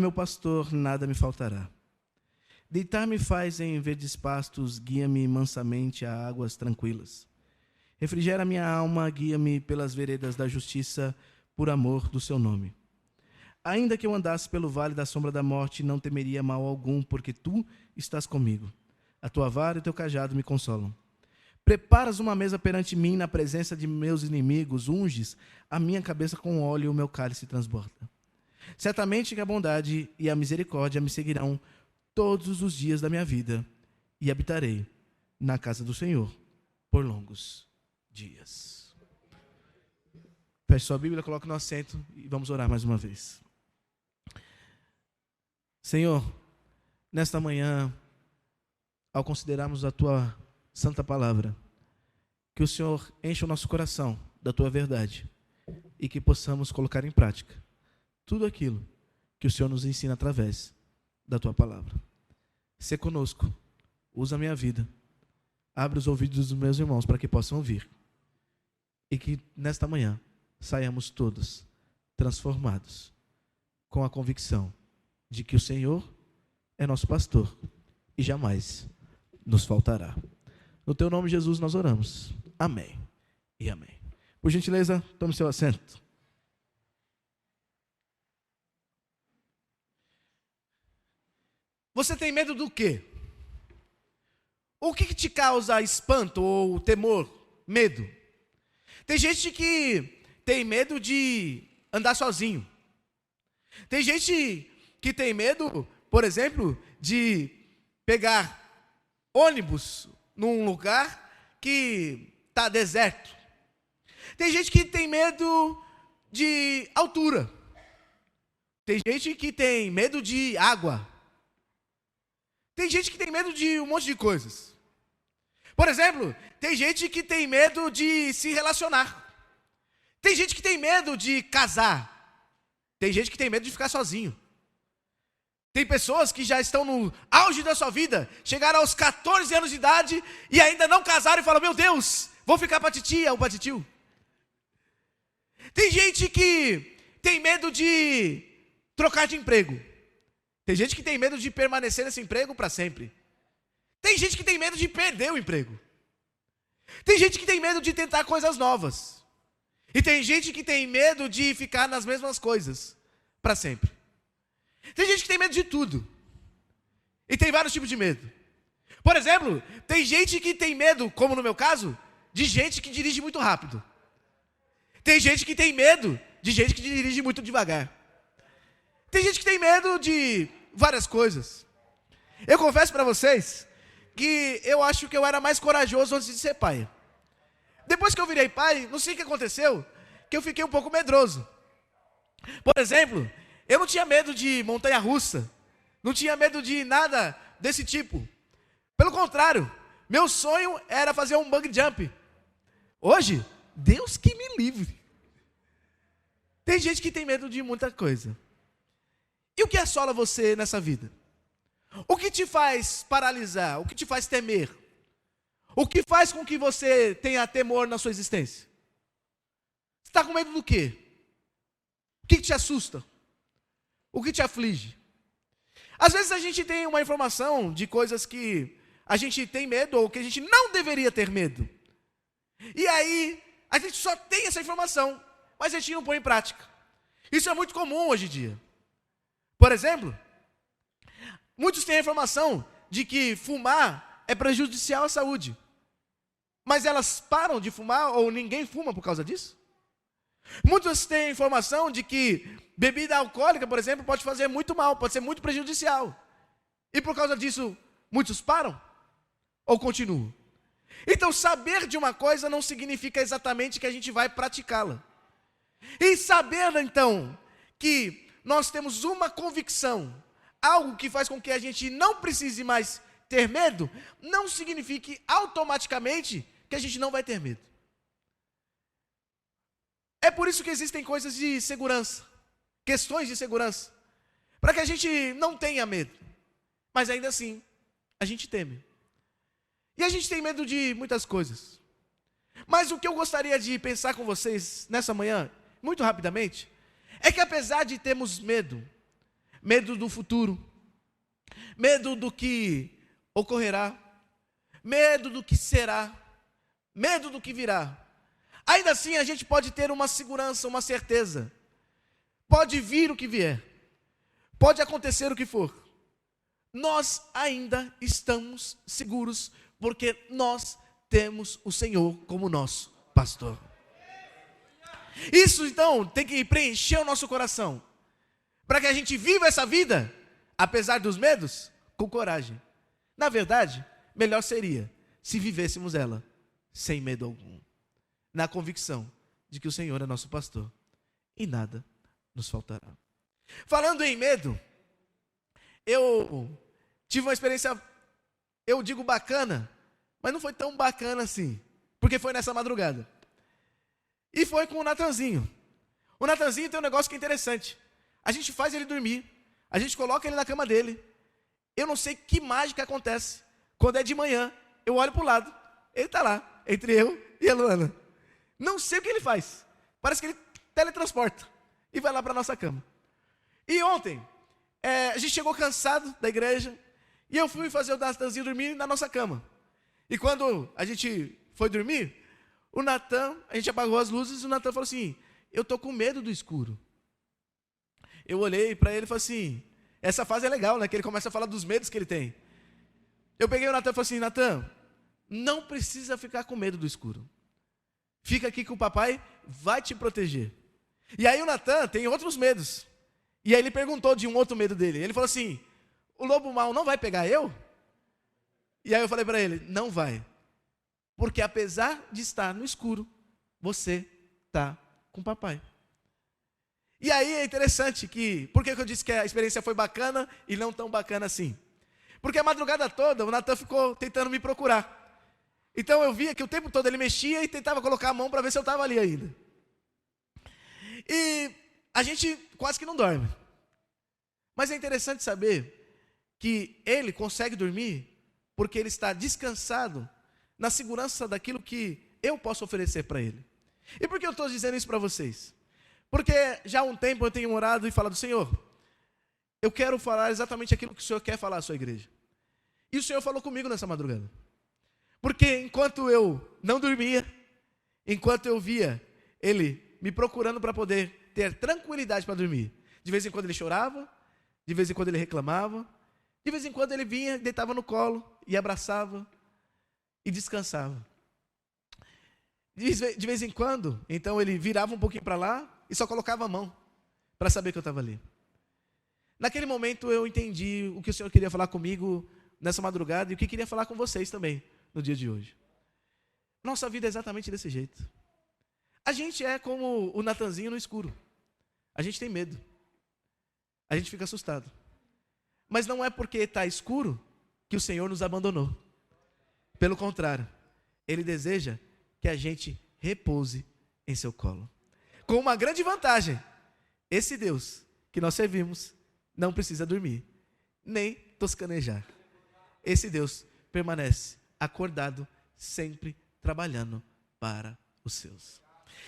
Meu pastor, nada me faltará. Deitar-me faz em verdes pastos, guia-me mansamente a águas tranquilas. Refrigera minha alma, guia-me pelas veredas da justiça, por amor do seu nome. Ainda que eu andasse pelo vale da sombra da morte, não temeria mal algum, porque tu estás comigo. A tua vara e o teu cajado me consolam. Preparas uma mesa perante mim na presença de meus inimigos, unges a minha cabeça com óleo e o meu cálice transborda. Certamente que a bondade e a misericórdia me seguirão todos os dias da minha vida, e habitarei na casa do Senhor por longos dias. Feche sua Bíblia, coloque no assento e vamos orar mais uma vez. Senhor, nesta manhã, ao considerarmos a tua santa palavra, que o Senhor encha o nosso coração da tua verdade e que possamos colocar em prática tudo aquilo que o Senhor nos ensina através da tua palavra. Sê conosco, usa a minha vida, abre os ouvidos dos meus irmãos para que possam ouvir e que nesta manhã saiamos todos transformados com a convicção de que o Senhor é nosso pastor e jamais nos faltará. No teu nome, Jesus, nós oramos. Amém e amém. Por gentileza, tome seu assento. Você tem medo do quê? O que te causa espanto ou temor, medo? Tem gente que tem medo de andar sozinho. Tem gente que tem medo, por exemplo, de pegar ônibus num lugar que está deserto. Tem gente que tem medo de altura. Tem gente que tem medo de água. Tem gente que tem medo de um monte de coisas. Por exemplo, tem gente que tem medo de se relacionar. Tem gente que tem medo de casar. Tem gente que tem medo de ficar sozinho. Tem pessoas que já estão no auge da sua vida, chegaram aos 14 anos de idade e ainda não casaram e falam: meu Deus, vou ficar para titia ou para titio. Tem gente que tem medo de trocar de emprego. Tem gente que tem medo de permanecer nesse emprego para sempre. Tem gente que tem medo de perder o emprego. Tem gente que tem medo de tentar coisas novas. E tem gente que tem medo de ficar nas mesmas coisas para sempre. Tem gente que tem medo de tudo. E tem vários tipos de medo. Por exemplo, tem gente que tem medo, como no meu caso, de gente que dirige muito rápido. Tem gente que tem medo de gente que dirige muito devagar. Tem gente que tem medo de várias coisas. Eu confesso para vocês que eu acho que eu era mais corajoso antes de ser pai. Depois que eu virei pai, não sei o que aconteceu, que eu fiquei um pouco medroso. Por exemplo, eu não tinha medo de montanha-russa, não tinha medo de nada desse tipo. Pelo contrário, meu sonho era fazer um bungee jump. Hoje, Deus que me livre. Tem gente que tem medo de muita coisa. E o que assola você nessa vida? O que te faz paralisar? O que te faz temer? O que faz com que você tenha temor na sua existência? Você está com medo do quê? O que te assusta? O que te aflige? Às vezes a gente tem uma informação de coisas que a gente tem medo ou que a gente não deveria ter medo. E aí, a gente só tem essa informação, mas a gente não põe em prática. Isso é muito comum hoje em dia. Por exemplo, muitos têm a informação de que fumar é prejudicial à saúde. Mas elas param de fumar ou ninguém fuma por causa disso? Muitos têm a informação de que bebida alcoólica, por exemplo, pode fazer muito mal, pode ser muito prejudicial. E por causa disso, muitos param ou continuam? Então, saber de uma coisa não significa exatamente que a gente vai praticá-la. E saber, então, que nós temos uma convicção, algo que faz com que a gente não precise mais ter medo, não significa automaticamente que a gente não vai ter medo. É por isso que existem coisas de segurança, questões de segurança, para que a gente não tenha medo. Mas ainda assim, a gente teme. E a gente tem medo de muitas coisas. Mas o que eu gostaria de pensar com vocês nessa manhã, muito rapidamente, é que apesar de termos medo, medo do futuro, medo do que ocorrerá, medo do que será, medo do que virá. Ainda assim a gente pode ter uma segurança, uma certeza. Pode vir o que vier, pode acontecer o que for. Nós ainda estamos seguros, porque nós temos o Senhor como nosso pastor. Isso então tem que preencher o nosso coração, para que a gente viva essa vida, apesar dos medos, com coragem. Na verdade, melhor seria se vivêssemos ela sem medo algum, na convicção de que o Senhor é nosso pastor e nada nos faltará. Falando em medo, eu tive uma experiência, eu digo bacana, mas não foi tão bacana assim, porque foi nessa madrugada. E foi com o Natanzinho. O Natanzinho tem um negócio que é interessante. A gente faz ele dormir, a gente coloca ele na cama dele. Eu não sei que mágica acontece. Quando é de manhã, eu olho para o lado, ele está lá, entre eu e a Luana. Não sei o que ele faz. Parece que ele teletransporta e vai lá para a nossa cama. E ontem, a gente chegou cansado da igreja, e eu fui fazer o Natanzinho dormir na nossa cama. E quando a gente foi dormir, o Natan, a gente apagou as luzes, e o Natan falou assim: eu estou com medo do escuro. Eu olhei para ele e falei assim, essa fase é legal, né? Que ele começa a falar dos medos que ele tem. Eu peguei o Natan e falei assim: Natan, não precisa ficar com medo do escuro. Fica aqui que o papai vai te proteger. E aí o Natan tem outros medos. E aí ele perguntou de um outro medo dele. Ele falou assim: o lobo mau não vai pegar eu? E aí eu falei para ele: não vai. Porque apesar de estar no escuro, você está com o papai. E aí é interessante que, por que eu disse que a experiência foi bacana e não tão bacana assim? Porque a madrugada toda o Natan ficou tentando me procurar. Então eu via que o tempo todo ele mexia e tentava colocar a mão para ver se eu estava ali ainda. E a gente quase que não dorme. Mas é interessante saber que ele consegue dormir porque ele está descansado na segurança daquilo que eu posso oferecer para ele. E por que eu estou dizendo isso para vocês? Porque já há um tempo eu tenho orado e falado: Senhor, eu quero falar exatamente aquilo que o Senhor quer falar à sua igreja. E o Senhor falou comigo nessa madrugada. Porque enquanto eu não dormia, enquanto eu via Ele me procurando para poder ter tranquilidade para dormir, de vez em quando ele chorava, de vez em quando ele reclamava, de vez em quando ele vinha, deitava no colo e abraçava e descansava. De vez em quando, então ele virava um pouquinho para lá e só colocava a mão para saber que eu estava ali. Naquele momento eu entendi o que o Senhor queria falar comigo nessa madrugada e o que queria falar com vocês também no dia de hoje. Nossa vida é exatamente desse jeito. A gente é como o Natanzinho no escuro. A gente tem medo. A gente fica assustado. Mas não é porque está escuro que o Senhor nos abandonou. Pelo contrário, Ele deseja que a gente repouse em seu colo. Com uma grande vantagem: esse Deus que nós servimos não precisa dormir, nem toscanejar. Esse Deus permanece acordado, sempre trabalhando para os seus.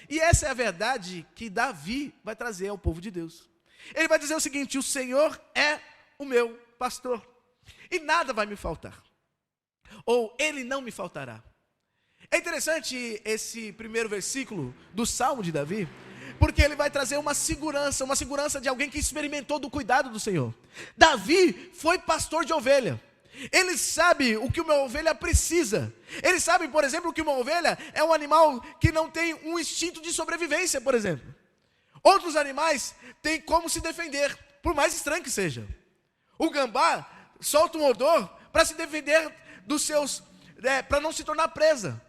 E essa é a verdade que Davi vai trazer ao povo de Deus. Ele vai dizer o seguinte: o Senhor é o meu pastor, e nada vai me faltar. Ou Ele não me faltará. É interessante esse primeiro versículo do Salmo de Davi, porque ele vai trazer uma segurança de alguém que experimentou do cuidado do Senhor. Davi foi pastor de ovelha. Ele sabe o que uma ovelha precisa. Ele sabe, por exemplo, que uma ovelha é um animal que não tem um instinto de sobrevivência, por exemplo. Outros animais têm como se defender, por mais estranho que seja. O gambá solta um odor para se defender dos seus, para não se tornar presa.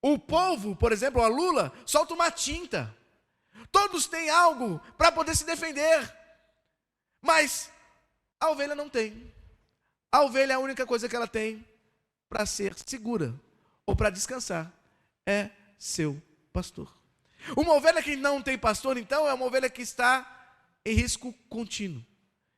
O polvo, por exemplo, a lula, solta uma tinta. Todos têm algo para poder se defender. Mas a ovelha não tem. A ovelha, a única coisa que ela tem para ser segura ou para descansar é seu pastor. Uma ovelha que não tem pastor, então, é uma ovelha que está em risco contínuo.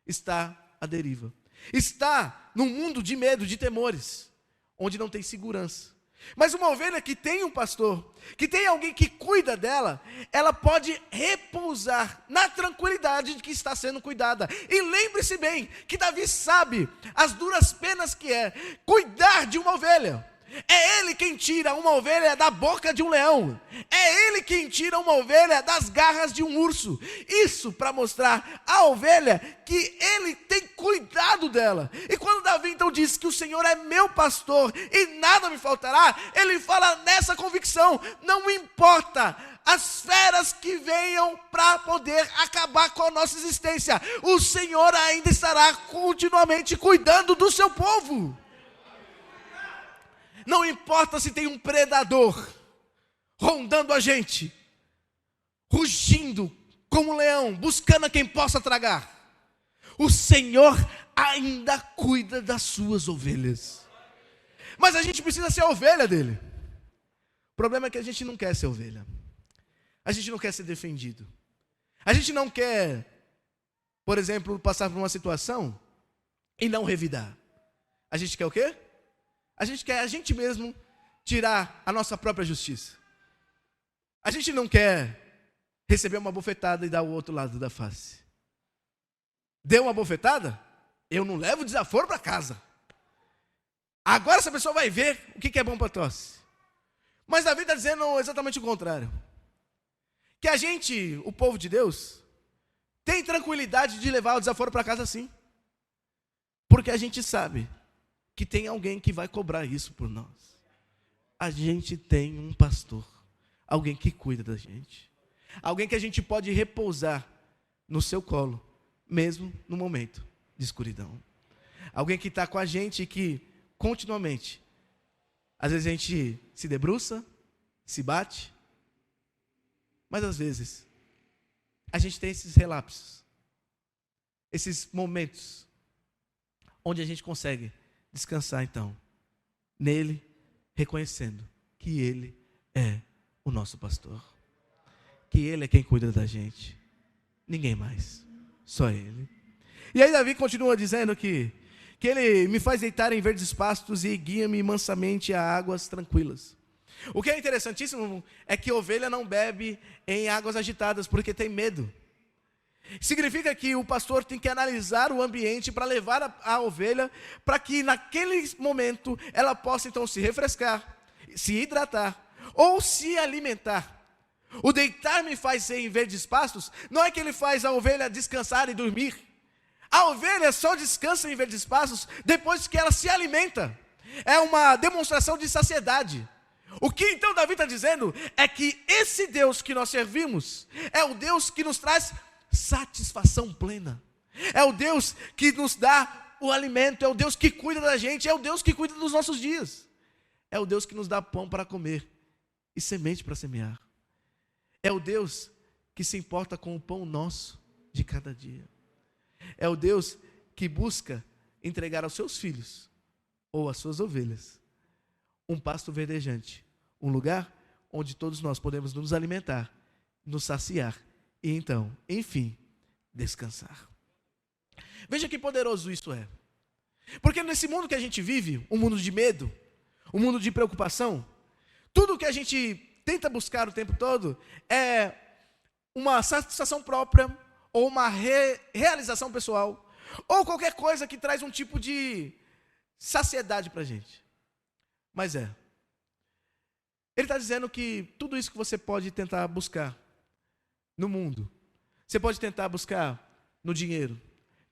Está à deriva. Está num mundo de medo, de temores, onde não tem segurança. Mas uma ovelha que tem um pastor, que tem alguém que cuida dela, ela pode repousar na tranquilidade de que está sendo cuidada. E lembre-se bem que Davi sabe as duras penas que é cuidar de uma ovelha. É ele quem tira uma ovelha da boca de um leão. É ele quem tira uma ovelha das garras de um urso. Isso para mostrar à ovelha que ele tem cuidado dela. E quando Davi então diz que o Senhor é meu pastor e nada me faltará, ele fala nessa convicção: não importa as feras que venham para poder acabar com a nossa existência, o Senhor ainda estará continuamente cuidando do seu povo. Não importa se tem um predador rondando a gente, rugindo como um leão, buscando a quem possa tragar, o Senhor ainda cuida das suas ovelhas. Mas a gente precisa ser a ovelha dele. O problema é que a gente não quer ser ovelha. A gente não quer ser defendido. A gente não quer, por exemplo, passar por uma situação e não revidar. A gente quer o quê? A gente quer a gente mesmo tirar a nossa própria justiça. A gente não quer receber uma bofetada e dar o outro lado da face. Deu uma bofetada? Eu não levo desaforo para casa. Agora essa pessoa vai ver o que é bom para tosse. Mas Davi está dizendo exatamente o contrário. Que a gente, o povo de Deus, tem tranquilidade de levar o desaforo para casa sim. Porque a gente sabe que tem alguém que vai cobrar isso por nós. A gente tem um pastor, alguém que cuida da gente, alguém que a gente pode repousar no seu colo, mesmo no momento de escuridão. Alguém que está com a gente e que continuamente, às vezes a gente se debruça, se bate, mas às vezes a gente tem esses relapsos, esses momentos onde a gente consegue descansar então nele, reconhecendo que ele é o nosso pastor, que ele é quem cuida da gente, ninguém mais, só ele. E aí Davi continua dizendo que ele me faz deitar em verdes pastos e guia-me mansamente a águas tranquilas. O que é interessantíssimo é que ovelha não bebe em águas agitadas porque tem medo. Significa que o pastor tem que analisar o ambiente para levar a ovelha, para que naquele momento ela possa então se refrescar, se hidratar ou se alimentar. O deitar-me faz em verdes pastos, não é que ele faz a ovelha descansar e dormir. A ovelha só descansa em verdes pastos depois que ela se alimenta. É uma demonstração de saciedade. O que então Davi está dizendo é que esse Deus que nós servimos é o Deus que nos traz satisfação plena. É o Deus que nos dá o alimento, é o Deus que cuida da gente, é o Deus que cuida dos nossos dias. É o Deus que nos dá pão para comer e semente para semear. É o Deus que se importa com o pão nosso de cada dia. É o Deus que busca entregar aos seus filhos ou às suas ovelhas um pasto verdejante, um lugar onde todos nós podemos nos alimentar, nos saciar e então, enfim, descansar. Veja que poderoso isso é. Porque nesse mundo que a gente vive, um mundo de medo, um mundo de preocupação, tudo que a gente tenta buscar o tempo todo é uma satisfação própria, ou uma realização pessoal, ou qualquer coisa que traz um tipo de saciedade para a gente. Mas ele está dizendo que tudo isso que você pode tentar buscar no mundo, você pode tentar buscar no dinheiro,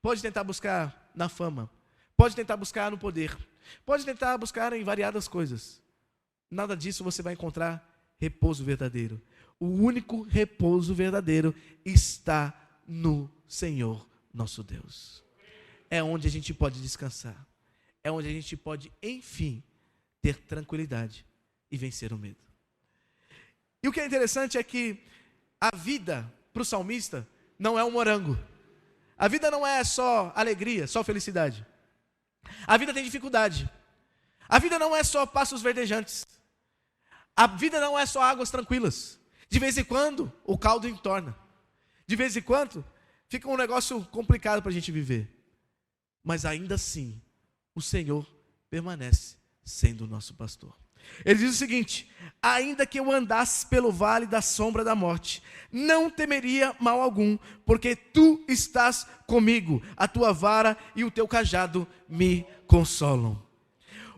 pode tentar buscar na fama, pode tentar buscar no poder, pode tentar buscar em variadas coisas. Nada disso você vai encontrar repouso verdadeiro. O único repouso verdadeiro está no Senhor nosso Deus. É onde a gente pode descansar. É onde a gente pode, enfim, ter tranquilidade e vencer o medo. E o que é interessante é que a vida para o salmista não é um morango. A vida não é só alegria, só felicidade. A vida tem dificuldade. A vida não é só passos verdejantes. A vida não é só águas tranquilas. De vez em quando o caldo entorna. De vez em quando fica um negócio complicado para a gente viver. Mas ainda assim, o Senhor permanece sendo o nosso pastor. Ele diz o seguinte: ainda que eu andasse pelo vale da sombra da morte, não temeria mal algum, porque tu estás comigo, a tua vara e o teu cajado me consolam.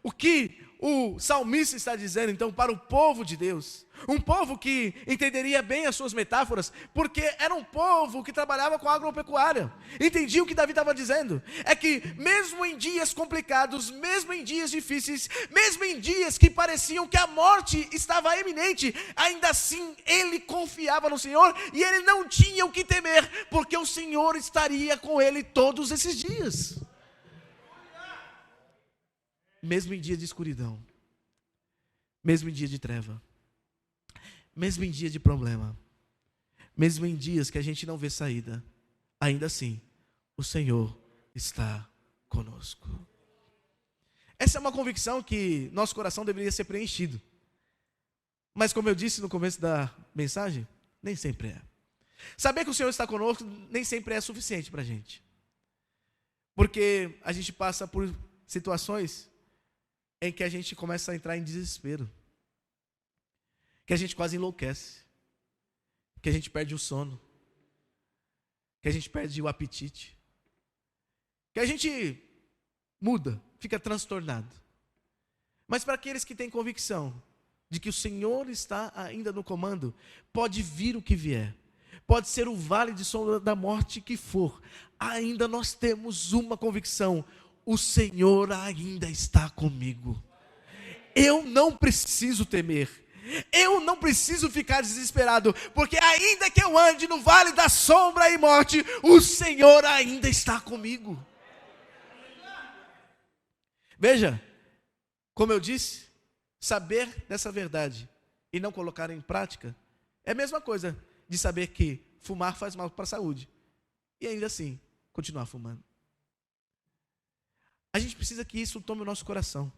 O que o salmista está dizendo então para o povo de Deus, um povo que entenderia bem as suas metáforas, porque era um povo que trabalhava com agropecuária, entendia o que Davi estava dizendo, é que mesmo em dias complicados, mesmo em dias difíceis, mesmo em dias que pareciam que a morte estava iminente, ainda assim ele confiava no Senhor, e ele não tinha o que temer, porque o Senhor estaria com ele todos esses dias. Mesmo em dia de escuridão, mesmo em dia de treva, mesmo em dia de problema, mesmo em dias que a gente não vê saída, ainda assim, o Senhor está conosco. Essa é uma convicção que nosso coração deveria ser preenchido. Mas como eu disse no começo da mensagem, nem sempre é. Saber que o Senhor está conosco nem sempre é suficiente para a gente. Porque a gente passa por situações em que a gente começa a entrar em desespero, que a gente quase enlouquece, que a gente perde o sono, que a gente perde o apetite, que a gente muda, fica transtornado. Mas para aqueles que têm convicção de que o Senhor está ainda no comando, pode vir o que vier, pode ser o vale de sombra da morte que for, ainda nós temos uma convicção: o Senhor ainda está comigo. Eu não preciso temer. Eu não preciso ficar desesperado, porque ainda que eu ande no vale da sombra e morte, o Senhor ainda está comigo. Veja, como eu disse, saber dessa verdade e não colocar em prática é a mesma coisa de saber que fumar faz mal para a saúde e ainda assim continuar fumando. A gente precisa que isso tome o nosso coração,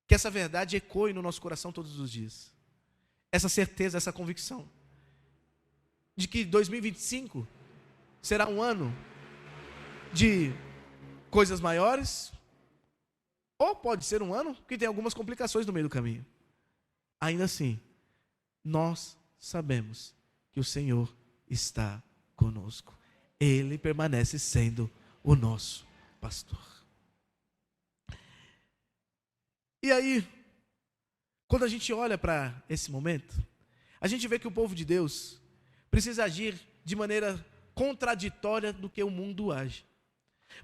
que essa verdade ecoe no nosso coração todos os dias. Essa certeza, essa convicção de que 2025 será um ano de coisas maiores, ou pode ser um ano que tem algumas complicações no meio do caminho. Ainda assim, nós sabemos que o Senhor está conosco. Ele permanece sendo o nosso pastor. E aí, quando a gente olha para esse momento, a gente vê que o povo de Deus precisa agir de maneira contraditória do que o mundo age.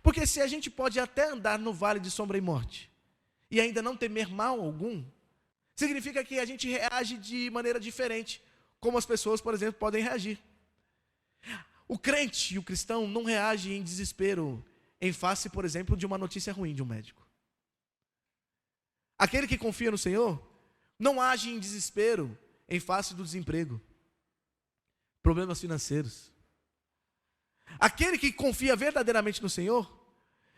Porque se a gente pode até andar no vale de sombra e morte, e ainda não temer mal algum, significa que a gente reage de maneira diferente, como as pessoas, por exemplo, podem reagir. O crente e o cristão não reage em desespero em face, por exemplo, de uma notícia ruim de um médico. Aquele que confia no Senhor não age em desespero em face do desemprego, problemas financeiros. Aquele que confia verdadeiramente no Senhor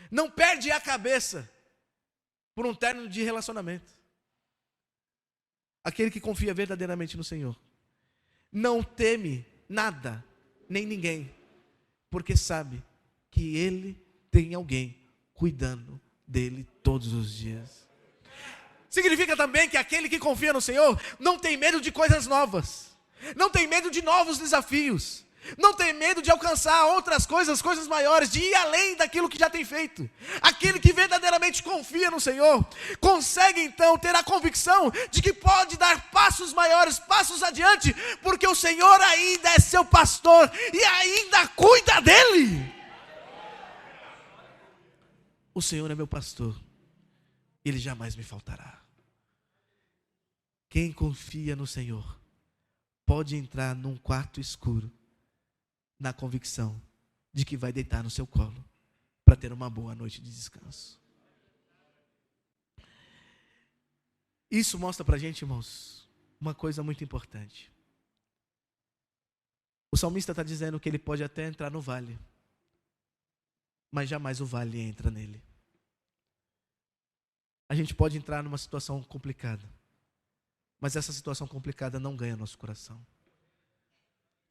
não perde a cabeça por um término de relacionamento. Aquele que confia verdadeiramente no Senhor não teme nada, nem ninguém, porque sabe que Ele tem alguém cuidando dele todos os dias. Significa também que aquele que confia no Senhor não tem medo de coisas novas, não tem medo de novos desafios, não tem medo de alcançar outras coisas, coisas maiores, de ir além daquilo que já tem feito. Aquele que verdadeiramente confia no Senhor consegue então ter a convicção de que pode dar passos maiores, passos adiante, porque o Senhor ainda é seu pastor e ainda cuida dele. O Senhor é meu pastor, Ele jamais me faltará. Quem confia no Senhor pode entrar num quarto escuro na convicção de que vai deitar no seu colo para ter uma boa noite de descanso. Isso mostra para a gente, irmãos, uma coisa muito importante. O salmista está dizendo que ele pode até entrar no vale, mas jamais o vale entra nele. A gente pode entrar numa situação complicada, mas essa situação complicada não ganha nosso coração.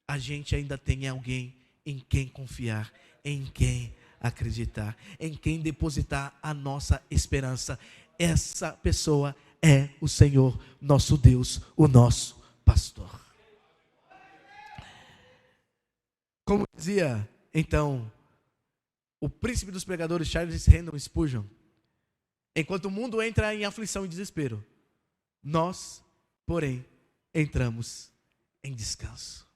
A gente ainda tem alguém em quem confiar, em quem acreditar, em quem depositar a nossa esperança. Essa pessoa é o Senhor, nosso Deus, o nosso pastor. Como dizia, então, o príncipe dos pregadores, Charles Haddon Spurgeon, enquanto o mundo entra em aflição e desespero, nós, porém, entramos em descanso.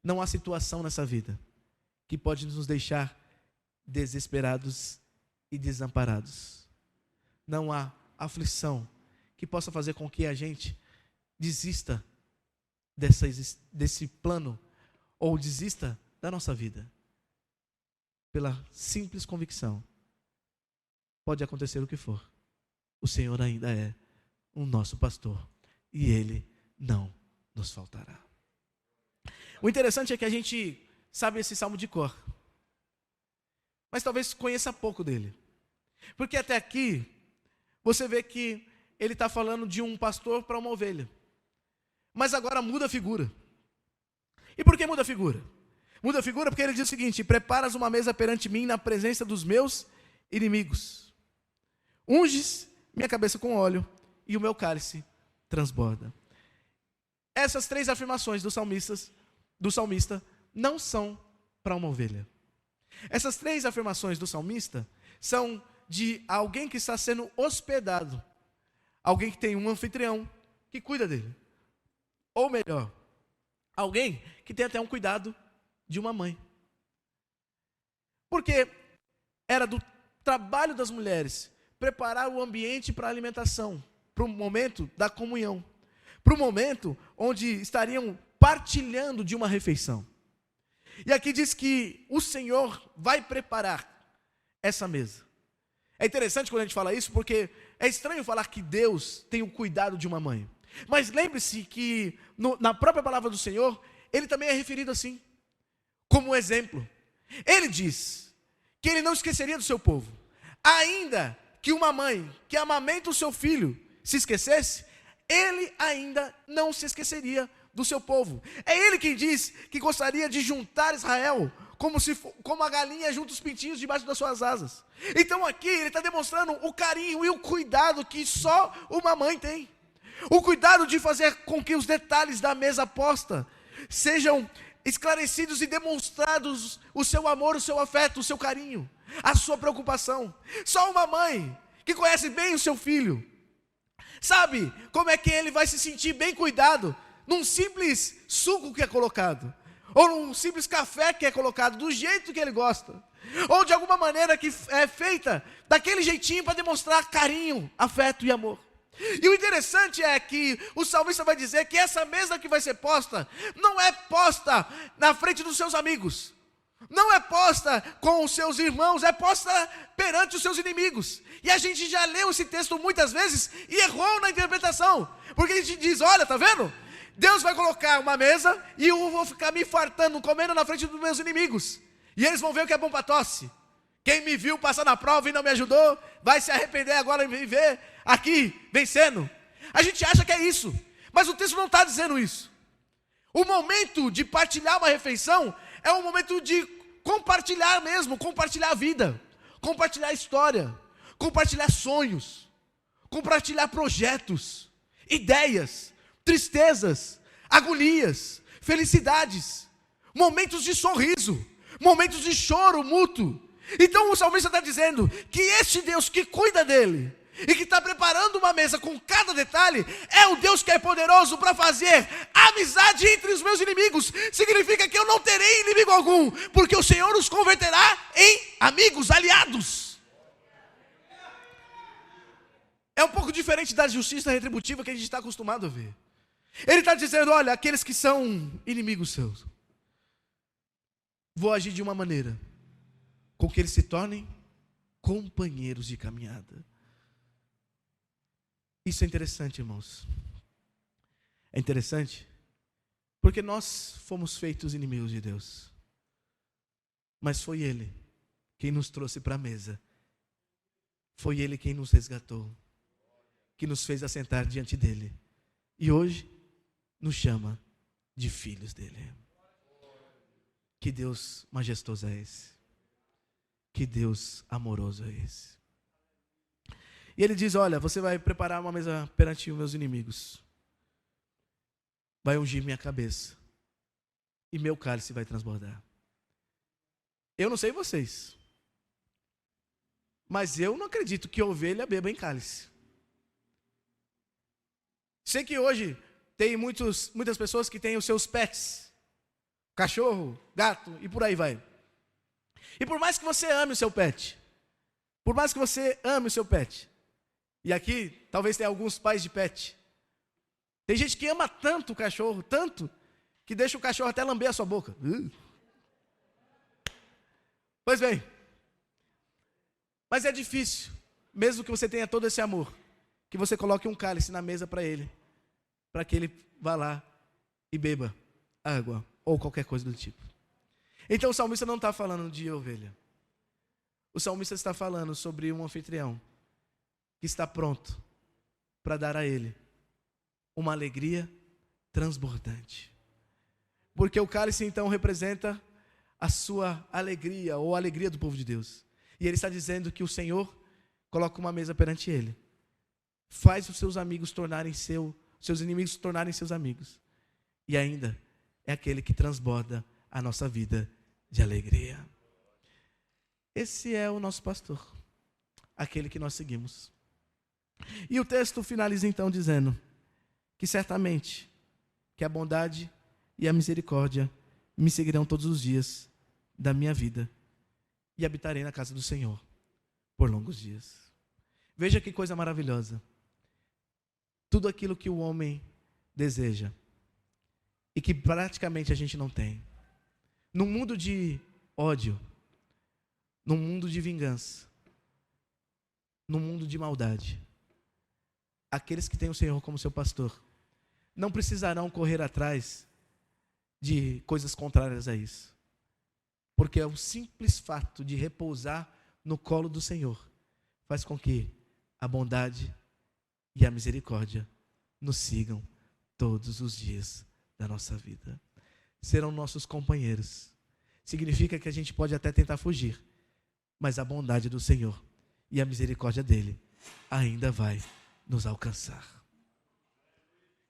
Não há situação nessa vida que pode nos deixar desesperados e desamparados. Não há aflição que possa fazer com que a gente desista desse plano ou desista da nossa vida. Pela simples convicção, pode acontecer o que for, o Senhor ainda é o nosso pastor e Ele não nos faltará. O interessante é que a gente sabe esse salmo de cor, mas talvez conheça pouco dele, porque até aqui você vê que ele está falando de um pastor para uma ovelha, mas agora muda a figura. E por que muda a figura? Muda a figura porque ele diz o seguinte: preparas uma mesa perante mim na presença dos meus inimigos, unges minha cabeça com óleo e o meu cálice transborda. Essas três afirmações do salmista não são para uma ovelha. Essas três afirmações do salmista são de alguém que está sendo hospedado, alguém que tem um anfitrião que cuida dele, ou melhor, alguém que tem até um cuidado de uma mãe. Porque era do trabalho das mulheres preparar o ambiente para a alimentação, para o momento da comunhão, para o momento onde estariam partilhando de uma refeição. E aqui diz que o Senhor vai preparar essa mesa. É interessante quando a gente fala isso, porque é estranho falar que Deus tem o cuidado de uma mãe. Mas lembre-se que na própria palavra do Senhor, Ele também é referido assim, como exemplo. Ele diz que Ele não esqueceria do seu povo. Ainda que uma mãe que amamenta o seu filho se esquecesse, Ele ainda não se esqueceria do seu povo. É Ele quem diz que gostaria de juntar Israel como a galinha junta os pintinhos debaixo das suas asas. Então aqui ele está demonstrando o carinho e o cuidado que só uma mãe tem. O cuidado de fazer com que os detalhes da mesa posta sejam esclarecidos e demonstrados o seu amor, o seu afeto, o seu carinho, a sua preocupação. Só uma mãe que conhece bem o seu filho sabe como é que ele vai se sentir bem cuidado num simples suco que é colocado, ou num simples café que é colocado do jeito que ele gosta, ou de alguma maneira que é feita daquele jeitinho para demonstrar carinho, afeto e amor. E o interessante é que o salmista vai dizer que essa mesa que vai ser posta, não é posta na frente dos seus amigos, não é posta com os seus irmãos, é posta perante os seus inimigos. E a gente já leu esse texto muitas vezes e errou na interpretação, porque a gente diz, olha, tá vendo? Deus vai colocar uma mesa e eu vou ficar me fartando, comendo na frente dos meus inimigos. E eles vão ver o que é bom para tosse. Quem me viu passar na prova e não me ajudou, vai se arrepender agora e me ver aqui, vencendo. A gente acha que é isso, mas o texto não está dizendo isso. O momento de partilhar uma refeição é um momento de compartilhar mesmo, compartilhar a vida, compartilhar a história, compartilhar sonhos, compartilhar projetos, ideias, tristezas, agonias, felicidades, momentos de sorriso, momentos de choro mútuo. Então o salmista está dizendo que este Deus que cuida dele e que está preparando uma mesa com cada detalhe, é o Deus que é poderoso para fazer amizade entre os meus inimigos. Significa que eu não terei inimigo algum, porque o Senhor os converterá em amigos, aliados. É um pouco diferente da justiça retributiva que a gente está acostumado a ver. Ele está dizendo, olha, aqueles que são inimigos seus, vou agir de uma maneira com que eles se tornem companheiros de caminhada. Isso é interessante, irmãos. É interessante porque nós fomos feitos inimigos de Deus, mas foi Ele quem nos trouxe para a mesa. Foi Ele quem nos resgatou, que nos fez assentar diante dEle, e hoje nos chama de filhos dEle. Que Deus majestoso é esse, que Deus amoroso é esse. E ele diz, olha, você vai preparar uma mesa perante os meus inimigos. Vai ungir minha cabeça. E meu cálice vai transbordar. Eu não sei vocês, mas eu não acredito que ovelha beba em cálice. Sei que hoje tem muitas pessoas que têm os seus pets, cachorro, gato e por aí vai. E por mais que você ame o seu pet, e aqui talvez tenha alguns pais de pet, tem gente que ama tanto o cachorro, tanto, que deixa o cachorro até lamber a sua boca. Pois bem, mas é difícil, mesmo que você tenha todo esse amor, que você coloque um cálice na mesa para ele, para que ele vá lá e beba água ou qualquer coisa do tipo. Então o salmista não está falando de ovelha. O salmista está falando sobre um anfitrião que está pronto para dar a ele uma alegria transbordante. Porque o cálice então representa a sua alegria, ou a alegria do povo de Deus. E ele está dizendo que o Senhor coloca uma mesa perante ele. Faz os seus amigos tornarem seus inimigos tornarem seus amigos. E ainda é aquele que transborda a nossa vida de alegria. Esse é o nosso pastor, aquele que nós seguimos. E o texto finaliza então dizendo que certamente que a bondade e a misericórdia me seguirão todos os dias da minha vida e habitarei na casa do Senhor por longos dias. Veja que coisa maravilhosa. Tudo aquilo que o homem deseja e que praticamente a gente não tem. Num mundo de ódio, num mundo de vingança, num mundo de maldade, aqueles que têm o Senhor como seu pastor não precisarão correr atrás de coisas contrárias a isso. Porque é o simples fato de repousar no colo do Senhor faz com que a bondade e a misericórdia nos sigam todos os dias da nossa vida. Serão nossos companheiros. Significa que a gente pode até tentar fugir, mas a bondade do Senhor e a misericórdia dele ainda vai nos alcançar.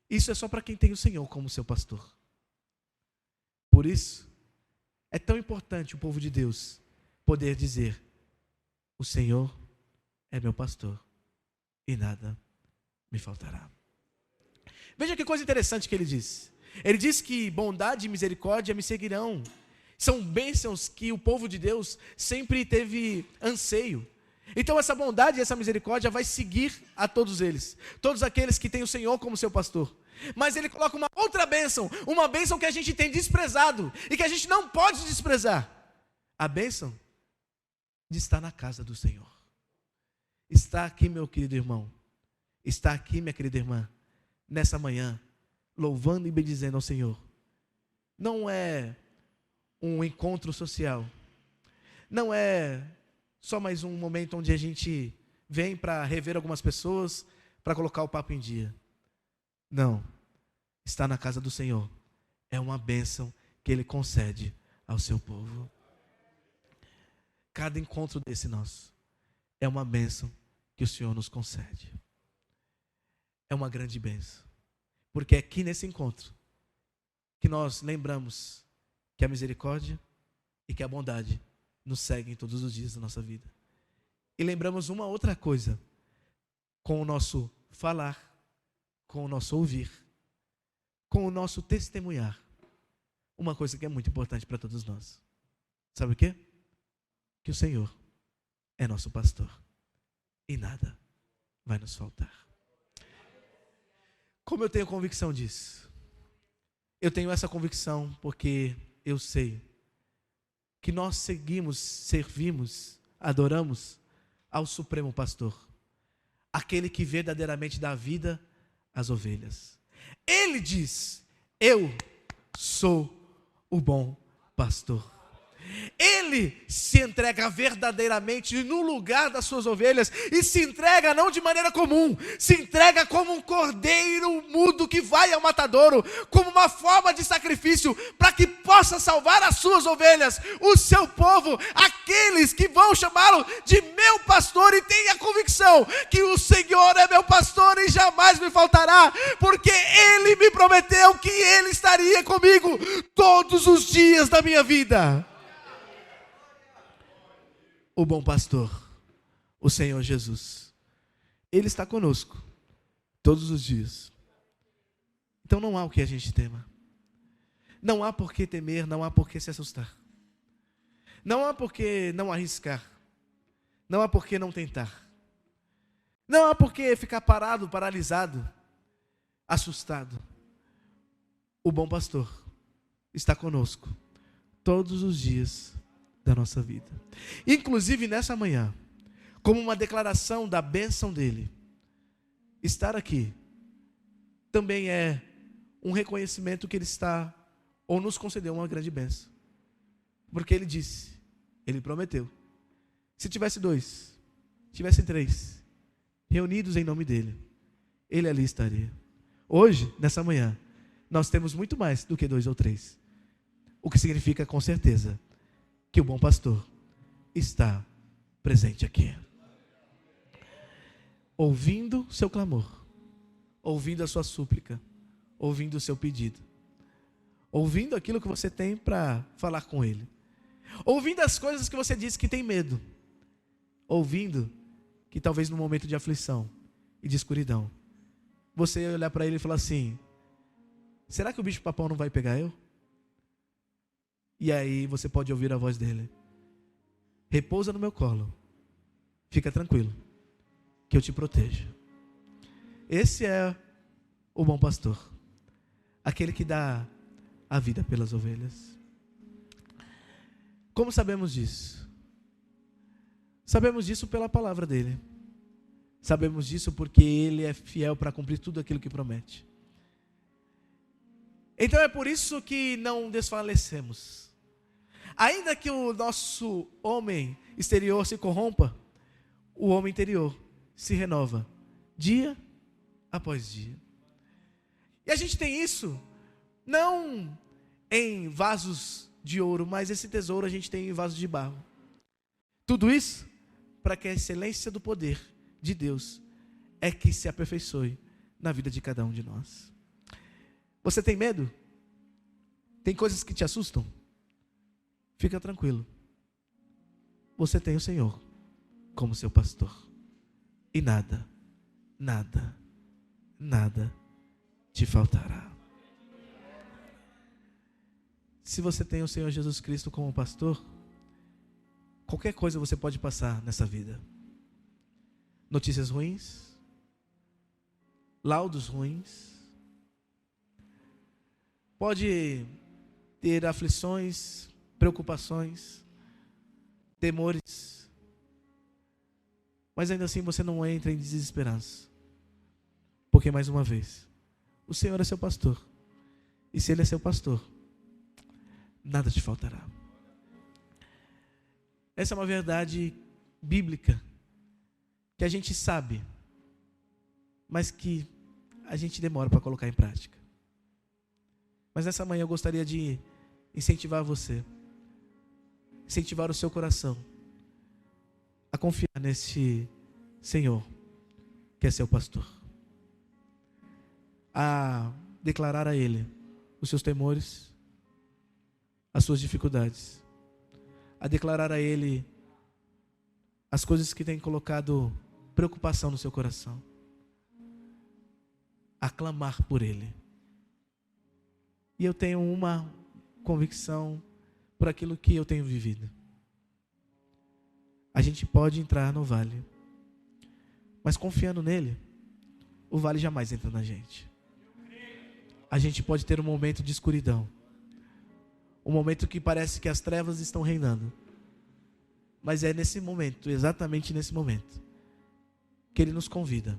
Isso é só para quem tem o Senhor como seu pastor. Por isso, é tão importante o povo de Deus poder dizer: o Senhor é meu pastor e nada me faltará. Veja que coisa interessante que ele diz. Ele diz que bondade e misericórdia me seguirão. São bênçãos que o povo de Deus sempre teve anseio. Então essa bondade e essa misericórdia vai seguir a todos eles. Todos aqueles que têm o Senhor como seu pastor. Mas ele coloca uma outra bênção, uma bênção que a gente tem desprezado e que a gente não pode desprezar. A bênção de estar na casa do Senhor. Está aqui, meu querido irmão, está aqui, minha querida irmã, nessa manhã, louvando e bendizendo ao Senhor. Não é um encontro social, não é só mais um momento onde a gente vem para rever algumas pessoas, para colocar o papo em dia. Não, estar na casa do Senhor é uma bênção que Ele concede ao seu povo. Cada encontro desse nosso é uma bênção que o Senhor nos concede. É uma grande bênção, porque é aqui nesse encontro que nós lembramos que a misericórdia e que a bondade nos seguem todos os dias da nossa vida. E lembramos uma outra coisa, com o nosso falar, com o nosso ouvir, com o nosso testemunhar. Uma coisa que é muito importante para todos nós. Sabe o quê? Que o Senhor é nosso pastor e nada vai nos faltar. Como eu tenho convicção disso? Eu tenho essa convicção porque eu sei que nós seguimos, servimos, adoramos ao Supremo Pastor, aquele que verdadeiramente dá vida às ovelhas. Ele diz: eu sou o bom pastor. Ele se entrega verdadeiramente no lugar das suas ovelhas e se entrega não de maneira comum, se entrega como um cordeiro mudo que vai ao matadouro, como uma forma de sacrifício para que possa salvar as suas ovelhas, o seu povo, aqueles aqueles que vão chamá-lo de meu pastor e têm a convicção que o Senhor é meu pastor e jamais me faltará, porque Ele me prometeu que Ele estaria comigo todos os dias da minha vida. O bom pastor, o Senhor Jesus, Ele está conosco todos os dias. Então não há o que a gente tema. Não há por que temer, não há por que se assustar. Não há por que não arriscar. Não há por que não tentar. Não há por que ficar parado, paralisado, assustado. O bom pastor está conosco todos os dias da nossa vida. Inclusive nessa manhã, como uma declaração da bênção dele, estar aqui também é um reconhecimento que ele está, ou nos concedeu uma grande bênção. Porque ele disse, ele prometeu, se tivesse 2, tivesse 3, reunidos em nome dele, ele ali estaria. Hoje, nessa manhã, nós temos muito mais do que 2 ou 3. O que significa, com certeza, que o bom pastor está presente aqui. Ouvindo seu clamor, ouvindo a sua súplica, ouvindo o seu pedido, ouvindo aquilo que você tem para falar com Ele, ouvindo as coisas que você disse que tem medo, ouvindo que talvez no momento de aflição e de escuridão, você olhar para Ele e falar assim, será que o bicho papão não vai pegar eu? E aí você pode ouvir a voz dele, repousa no meu colo, fica tranquilo, que eu te protejo. Esse é o bom pastor, aquele que dá a vida pelas ovelhas. Como sabemos disso? Sabemos disso pela palavra dele. Sabemos disso porque ele é fiel para cumprir tudo aquilo que promete. Então é por isso que não desfalecemos. Ainda que o nosso homem exterior se corrompa, o homem interior se renova dia após dia. E a gente tem isso não em vasos de ouro, mas esse tesouro a gente tem em vasos de barro. Tudo isso para que a excelência do poder de Deus é que se aperfeiçoe na vida de cada um de nós. Você tem medo? Tem coisas que te assustam? Fica tranquilo. Você tem o Senhor como seu pastor. E nada, nada, nada te faltará. Se você tem o Senhor Jesus Cristo como pastor, qualquer coisa você pode passar nessa vida. Notícias ruins, laudos ruins, pode ter aflições, preocupações, temores, mas ainda assim você não entra em desesperança, porque mais uma vez, o Senhor é seu pastor, e se Ele é seu pastor, nada te faltará. Essa é uma verdade bíblica, que a gente sabe, mas que a gente demora para colocar em prática. Mas nessa manhã eu gostaria de incentivar você, incentivar o seu coração a confiar nesse Senhor, que é seu pastor, a declarar a Ele os seus temores, as suas dificuldades, a declarar a Ele as coisas que têm colocado preocupação no seu coração, a clamar por Ele. E eu tenho uma convicção por aquilo que eu tenho vivido. A gente pode entrar no vale, mas confiando nele, o vale jamais entra na gente. A gente pode ter um momento de escuridão, um momento que parece que as trevas estão reinando, mas é nesse momento, exatamente nesse momento, que Ele nos convida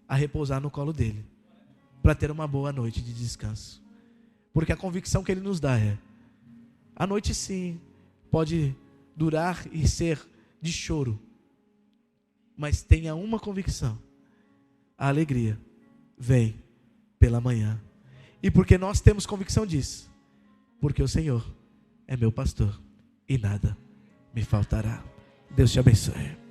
a repousar no colo dEle, para ter uma boa noite de descanso. Porque a convicção que Ele nos dá é, a noite sim, pode durar e ser de choro, mas tenha uma convicção, a alegria vem pela manhã. E porque nós temos convicção disso? Porque o Senhor é meu pastor e nada me faltará. Deus te abençoe.